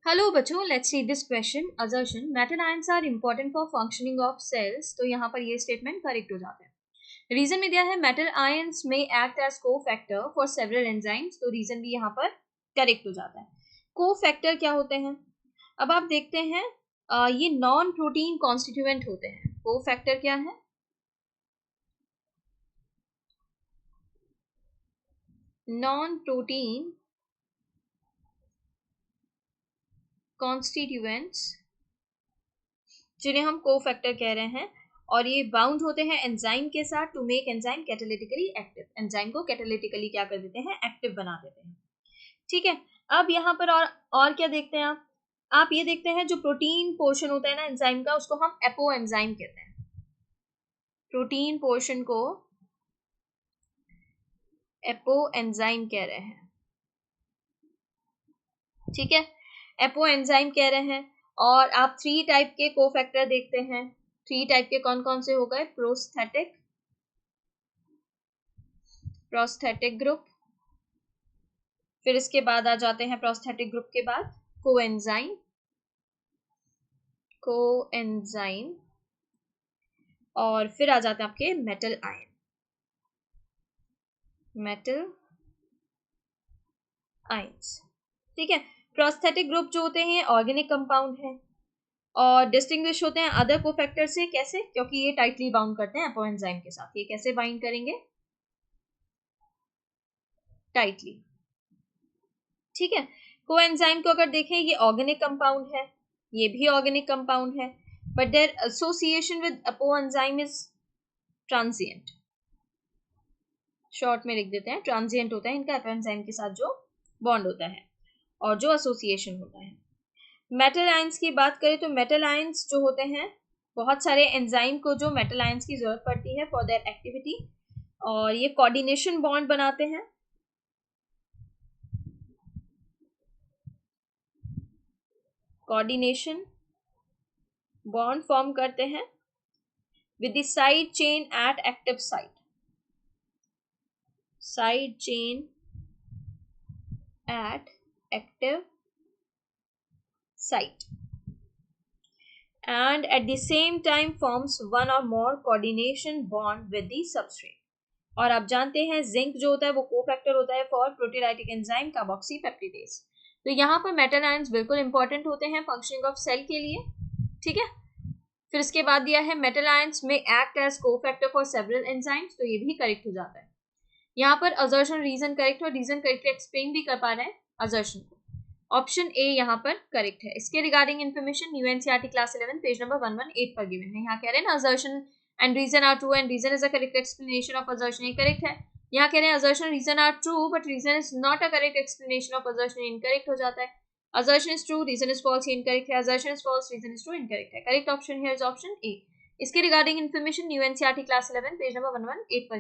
Hello बच्चों, let's see this question. Assertion metal ions are important for functioning of cells. तो यहाँ पर ये स्टेटमेंट करेक्ट हो जाता है. रीजन में दिया है मेटल आयंस में एक्ट एज को फैक्टर फॉर सेवरल एंजाइम्स. तो रीजन भी यहाँ पर करेक्ट हो जाता है. को फैक्टर क्या होते हैं? अब आप देखते हैं ये नॉन प्रोटीन कॉन्स्टिट्यूएंट होते हैं. को फैक्टर क्या है? नॉन प्रोटीन कॉन्स्टिट्यूएंट्स जिन्हें हम कोफैक्टर कह रहे हैं, और ये बाउंड होते हैं एंजाइम के साथ to make enzyme catalytically active. Enzyme को कैटालिटिकली क्या कर देते हैं? एक्टिव बना देते हैं. ठीक है. अब यहाँ पर और क्या देखते हैं आप ये देखते हैं जो प्रोटीन पोर्शन होता है ना एंजाइम का, उसको हम एपो एंजाइम कहते हैं. प्रोटीन पोर्शन को एपो एंजाइम कह रहे हैं. ठीक है, एपो एंजाइम कह रहे हैं. और आप 3 टाइप के कोफैक्टर देखते हैं. 3 टाइप के कौन कौन से हो गए? प्रोस्थेटिक ग्रुप, फिर इसके बाद आ जाते हैं प्रोस्थेटिक ग्रुप के बाद कोएंजाइम, और फिर आ जाते हैं आपके मेटल आयंस. ठीक है. प्रोस्थेटिक ग्रुप जो होते हैं ऑर्गेनिक कंपाउंड है और डिस्टिंग्विश होते हैं अदर कोफैक्टर से. कैसे? क्योंकि ये टाइटली बाउंड करते हैं एपो एंजाइम के साथ. ये कैसे बाइंड करेंगे? टाइटली. ठीक है. कोएंजाइम को अगर देखें, ये ऑर्गेनिक कंपाउंड है, ये भी ऑर्गेनिक कंपाउंड है, but their association with apo enzyme is transient. Short में लिख देते हैं, ट्रांजिएंट होता है इनका एपो एंजाइम के साथ जो बॉन्ड होता है और जो एसोसिएशन होता है. मेटल आयंस की बात करें तो मेटल आयंस जो होते हैं, बहुत सारे एंजाइम को जो मेटल आयंस की जरूरत पड़ती है फॉर देयर एक्टिविटी, और ये कोऑर्डिनेशन बॉन्ड बनाते हैं. कोऑर्डिनेशन बॉन्ड फॉर्म करते हैं with the side chain at active site. Side chain at active site and at the same time forms one or more coordination bond with the substrate. और आप जानते हैं zinc जो होता है वो कोफैक्टर होता है फॉर प्रोटीलाइटिक एंजाइम कार्बोक्सीपेप्टिडेज. तो यहाँ पर मेटल आयंस बिल्कुल इंपॉर्टेंट होते हैं फंक्शनिंग ऑफ सेल के लिए. ठीक है. फिर इसके बाद दिया है मेटल आयंस में act as cofactor for several enzymes. तो ये भी करेक्ट हो जाता है. यहाँ पर असर्शन रीजन करेक्ट और रीजन करेक्टली एक्सप्लेन भी कर पा रहे हैं असर्शन को. ऑप्शन ए यहाँ पर करेक्ट है. इसके regarding information new NCERT class 11 page number 118 पर गिवन है. यहाँ कह रहे हैं ना assertion and reason are true and reason is a correct explanation of assertion. ये करेक्ट है. यहाँ कह रहे हैं assertion reason are true but reason is not a correct explanation of assertion. Incorrect हो जाता है. Assertion is true, reason is false, incorrect है. Assertion is false, reason is true, incorrect है. Correct option here is option A. इसके regarding information new NCERT class 11 page number 118 पर